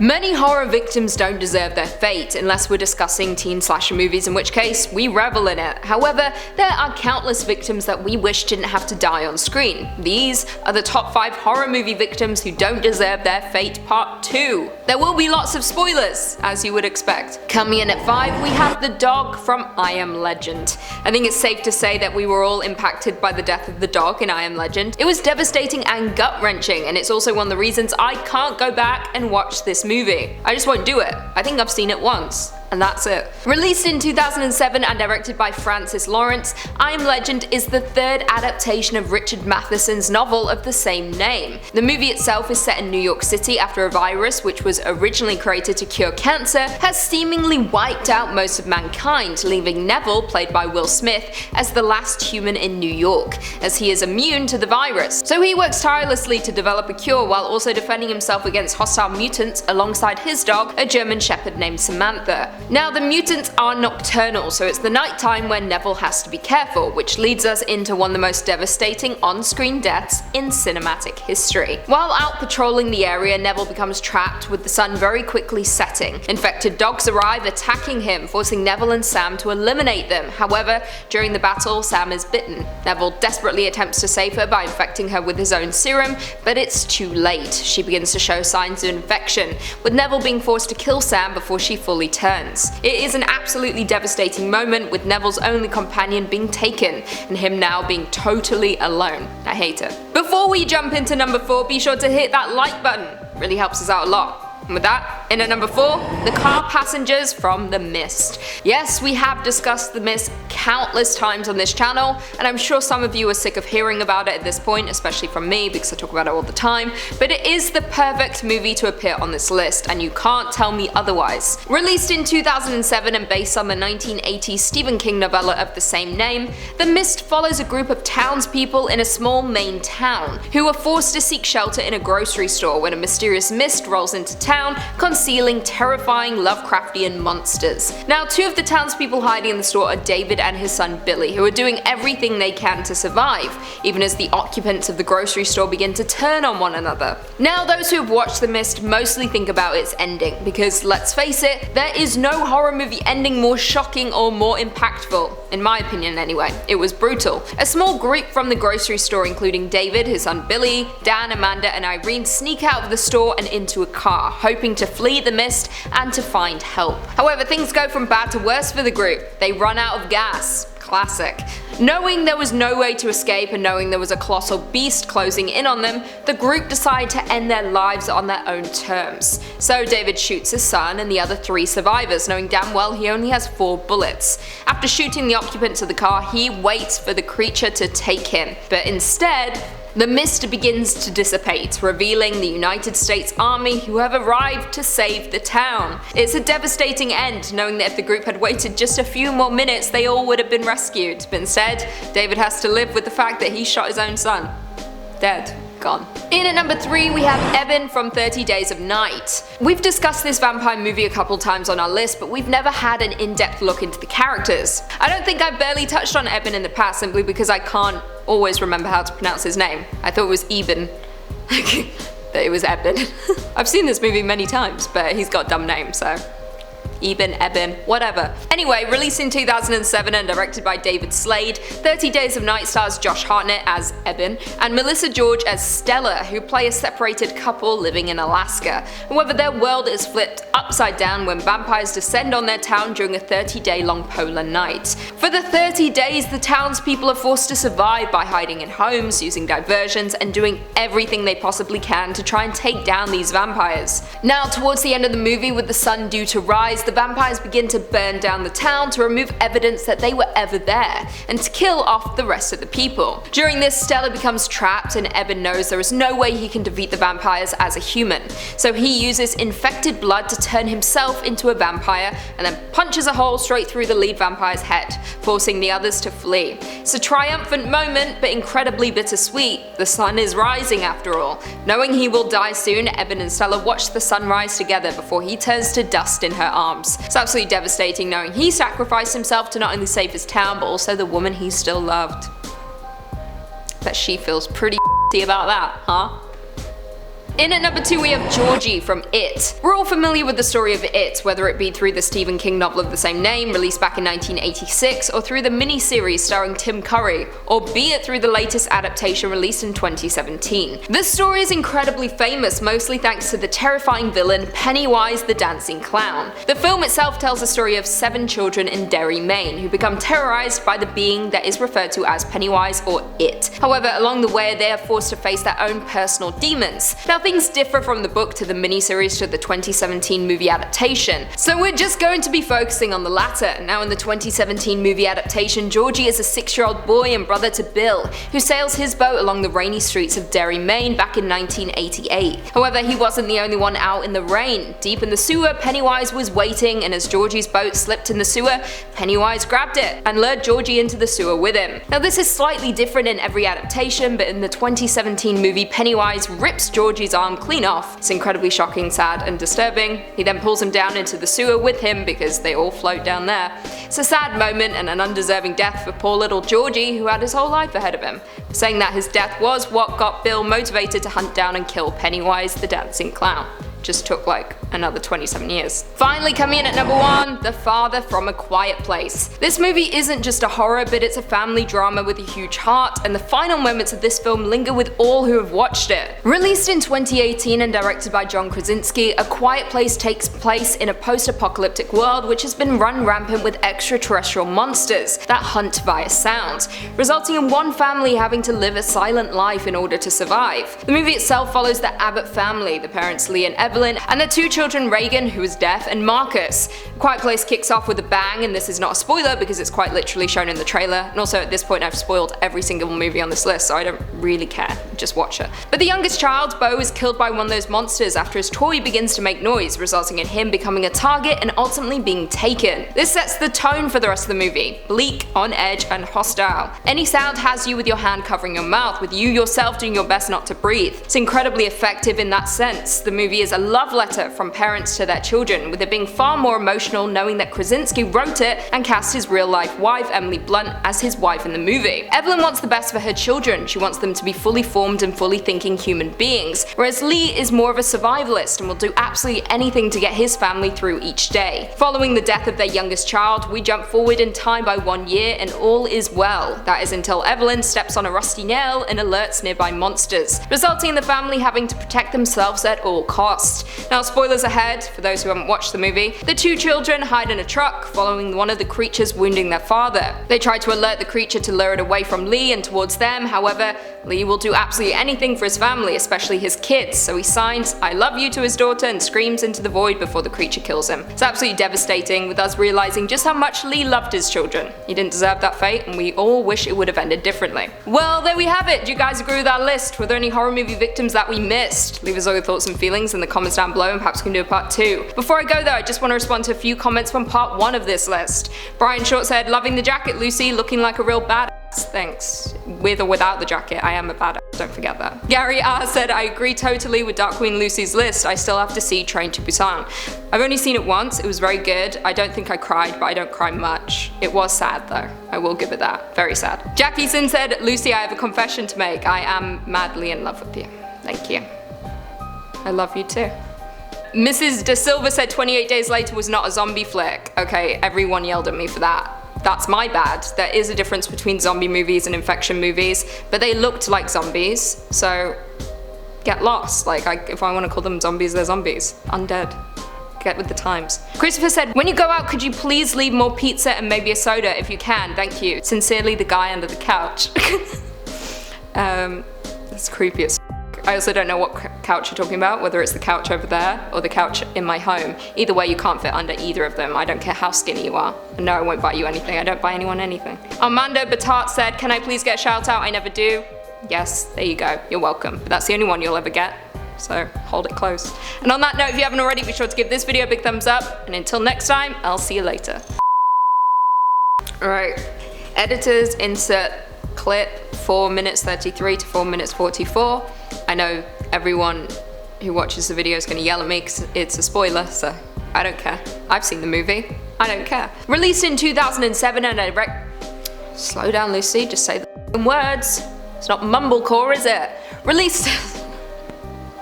Many horror victims don't deserve their fate, unless we're discussing teen slasher movies, in which case we revel in it. However, there are countless victims that we wish didn't have to die on screen. These are the top 5 horror movie victims who don't deserve their fate part 2. There will be lots of spoilers, as you would expect. Coming in at 5, we have the dog from I Am Legend. I think it's safe to say that we were all impacted by the death of the dog in I Am Legend. It was devastating and gut-wrenching, and it's also one of the reasons I can't go back and watch this movie. I just won't do it. I think I've seen it once. And that's it. Released in 2007 and directed by Francis Lawrence, I Am Legend is the 3rd adaptation of Richard Matheson's novel of the same name. The movie itself is set in New York City after a virus, which was originally created to cure cancer, has seemingly wiped out most of mankind, leaving Neville, played by Will Smith, as the last human in New York, as he is immune to the virus. So he works tirelessly to develop a cure while also defending himself against hostile mutants alongside his dog, a German Shepherd named Samantha. Now, the mutants are nocturnal, so it's the night time when Neville has to be careful, which leads us into one of the most devastating on-screen deaths in cinematic history. While out patrolling the area, Neville becomes trapped with the sun very quickly setting. Infected dogs arrive, attacking him, forcing Neville and Sam to eliminate them. However, during the battle, Sam is bitten. Neville desperately attempts to save her by infecting her with his own serum, but it's too late. She begins to show signs of infection, with Neville being forced to kill Sam before she fully turns. It is an absolutely devastating moment, with Neville's only companion being taken, and him now being totally alone. I hate it. Before we jump into number 4, be sure to hit that like button. It really helps us out a lot. And with that, in at number 4, the car passengers from The Mist. Yes, we have discussed The Mist countless times on this channel, and I'm sure some of you are sick of hearing about it at this point, especially from me because I talk about it all the time, but it is the perfect movie to appear on this list, and you can't tell me otherwise. Released in 2007 and based on the 1980s Stephen King novella of the same name, The Mist follows a group of townspeople in a small Maine town who are forced to seek shelter in a grocery store when a mysterious mist rolls into town, concealing terrifying Lovecraftian monsters. Now, 2 of the townspeople hiding in the store are David and his son Billy, who are doing everything they can to survive, even as the occupants of the grocery store begin to turn on one another. Now, those who have watched The Mist mostly think about its ending, because let's face it, there is no horror movie ending more shocking or more impactful. In my opinion anyway, it was brutal. A small group from the grocery store, including David, his son Billy, Dan, Amanda, and Irene, sneak out of the store and into a car, hoping to flee the mist and to find help. However, things go from bad to worse for the group. They run out of gas. Classic. Knowing there was no way to escape and knowing there was a colossal beast closing in on them, the group decide to end their lives on their own terms. So David shoots his son and the other 3 survivors, knowing damn well he only has 4 bullets. After shooting the occupants of the car, he waits for the creature to take him, but instead, the mist begins to dissipate, revealing the United States Army who have arrived to save the town. It's a devastating end, knowing that if the group had waited just a few more minutes, they all would have been rescued. But instead, David has to live with the fact that he shot his own son. Dead. Gone. In at number 3, we have Eben from 30 Days of Night. We've discussed this vampire movie a couple times on our list, but we've never had an in-depth look into the characters. I don't think I've barely touched on Eben in the past simply because I can't always remember how to pronounce his name. I thought it was Eben. But it was Eben. I've seen this movie many times, but he's got a dumb name, so Eben, whatever. Anyway, released in 2007 and directed by David Slade, 30 Days of Night stars Josh Hartnett as Eben and Melissa George as Stella, who play a separated couple living in Alaska. However, their world is flipped upside down when vampires descend on their town during a 30-day-long polar night. For the 30 days, the townspeople are forced to survive by hiding in homes, using diversions, and doing everything they possibly can to try and take down these vampires. Now, towards the end of the movie, with the sun due to rise, the vampires begin to burn down the town to remove evidence that they were ever there, and to kill off the rest of the people. During this, Stella becomes trapped, and Eben knows there is no way he can defeat the vampires as a human, so he uses infected blood to turn himself into a vampire, and then punches a hole straight through the lead vampire's head, forcing the others to flee. It's a triumphant moment, but incredibly bittersweet. The sun is rising after all. Knowing he will die soon, Eben and Stella watch the sun rise together before he turns to dust in her arms. It's absolutely devastating knowing he sacrificed himself to not only save his town, but also the woman he still loved. Bet she feels pretty about that, huh? In at number 2 we have Georgie from It. We're all familiar with the story of It, whether it be through the Stephen King novel of the same name, released back in 1986, or through the miniseries starring Tim Curry, or be it through the latest adaptation released in 2017. This story is incredibly famous, mostly thanks to the terrifying villain Pennywise the Dancing Clown. The film itself tells the story of 7 children in Derry, Maine, who become terrorized by the being that is referred to as Pennywise or It. However, along the way they are forced to face their own personal demons. Now, things differ from the book to the miniseries to the 2017 movie adaptation, so we're just going to be focusing on the latter. Now, in the 2017 movie adaptation, Georgie is a 6-year-old boy and brother to Bill, who sails his boat along the rainy streets of Derry, Maine back in 1988. However, he wasn't the only one out in the rain. Deep in the sewer, Pennywise was waiting, and as Georgie's boat slipped in the sewer, Pennywise grabbed it and lured Georgie into the sewer with him. Now, this is slightly different in every adaptation, but in the 2017 movie, Pennywise rips Georgie's arm clean off. It's incredibly shocking, sad, and disturbing. He then pulls him down into the sewer with him because they all float down there. It's a sad moment and an undeserving death for poor little Georgie, who had his whole life ahead of him. Saying that his death was what got Bill motivated to hunt down and kill Pennywise the Dancing Clown. Just took like another 27 years. Finally coming in at number 1, The Father from A Quiet Place. This movie isn't just a horror, but it's a family drama with a huge heart, and the final moments of this film linger with all who have watched it. Released in 2018 and directed by John Krasinski, A Quiet Place takes place in a post-apocalyptic world which has been run rampant with extraterrestrial monsters that hunt via sound, resulting in one family having to live a silent life in order to survive. The movie itself follows the Abbott family, the parents Lee and Evelyn, and their 2 children Reagan, who is deaf, and Marcus. Quiet Place kicks off with a bang, and this is not a spoiler because it's quite literally shown in the trailer, and also at this point I've spoiled every single movie on this list, so I don't really care, just watch it. But the youngest child, Bo, is killed by one of those monsters after his toy begins to make noise, resulting in him becoming a target and ultimately being taken. This sets the tone for the rest of the movie: bleak, on edge, and hostile. Any sound has you with your hand covering your mouth, with you yourself doing your best not to breathe. It's incredibly effective in that sense. The movie is a love letter from parents to their children, with it being far more emotional knowing that Krasinski wrote it and cast his real-life wife, Emily Blunt, as his wife in the movie. Evelyn wants the best for her children. She wants them to be fully formed and fully thinking human beings, whereas Lee is more of a survivalist and will do absolutely anything to get his family through each day. Following the death of their youngest child, we jump forward in time by 1 year and all is well. That is until Evelyn steps on a rusty nail and alerts nearby monsters, resulting in the family having to protect themselves at all costs. Now, spoilers ahead, for those who haven't watched the movie, the 2 children hide in a truck following one of the creatures wounding their father. They try to alert the creature to lure it away from Lee and towards them, however, Lee will do absolutely anything for his family, especially his kids, so he signs "I love you" to his daughter and screams into the void before the creature kills him. It's absolutely devastating, with us realizing just how much Lee loved his children. He didn't deserve that fate, and we all wish it would have ended differently. Well, there we have it. Do you guys agree with our list? Were there any horror movie victims that we missed? Leave us all your thoughts and feelings in the comments down below, and perhaps we can do a part 2. Before I go though, I just want to respond to a few comments from part 1 of this list. Brian Short said, "Loving the jacket, Lucy, looking like a real badass." Thanks. With or without the jacket, I am a badass, don't forget that. Gary R said, "I agree totally with Dark Queen Lucy's list. I still have to see Train to Busan. I've only seen it once, it was very good. I don't think I cried, but I don't cry much. It was sad though, I will give it that. Very sad." Jackie Sin said, "Lucy, I have a confession to make. I am madly in love with you." Thank you. I love you too. Mrs. De Silva said 28 Days Later was not a zombie flick. Okay, everyone yelled at me for that. That's my bad. There is a difference between zombie movies and infection movies, but they looked like zombies, so get lost. Like, if I want to call them zombies, they're zombies. Undead. Get with the times. Christopher said, "When you go out, could you please leave more pizza and maybe a soda if you can? Thank you. Sincerely, the guy under the couch." That's creepy as I also don't know what couch you're talking about, whether it's the couch over there or the couch in my home. Either way, you can't fit under either of them. I don't care how skinny you are. And no, I won't buy you anything. I don't buy anyone anything. Armando Batat said, "Can I please get a shout out? I never do." Yes, there you go. You're welcome. But that's the only one you'll ever get. So hold it close. And on that note, if you haven't already, be sure to give this video a big thumbs up. And until next time, I'll see you later. Alright. Editors, insert clip 4 minutes 33 to 4 minutes 44. I know everyone who watches the video is going to yell at me because it's a spoiler, so I don't care. I've seen the movie. I don't care. Released in 2007 and Slow down, Lucy. Just say the words. It's not mumblecore, is it? Released...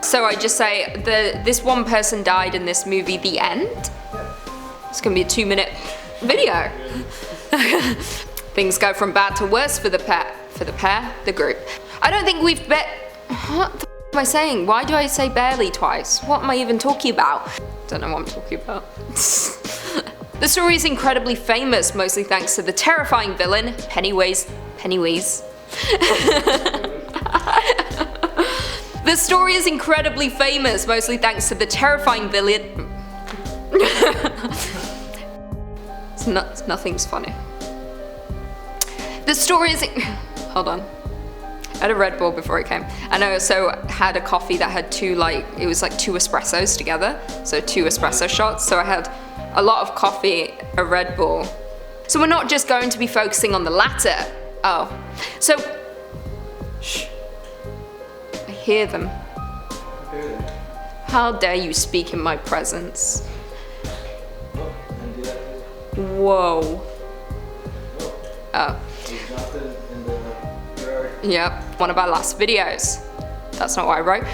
So I just say, this one person died in this movie, the end? It's gonna be a 2-minute video. Things go from bad to worse for the group. I don't think we've what the am I saying? Why do I say barely twice? What am I even talking about? Don't know what I'm talking about. The story is incredibly famous, mostly thanks to the terrifying villain, Pennywise. The story is incredibly famous, mostly thanks to the terrifying villain. Nothing's funny. The story is. Hold on. I had a Red Bull before I came. And I also had a coffee that had two espressos together. So 2 espresso shots. So I had a lot of coffee, a Red Bull. So we're not just going to be focusing on the latter. Oh. So. Shh. I hear them. How dare you speak in my presence? Whoa. Oh. Yep, one of our last videos. That's not what I wrote.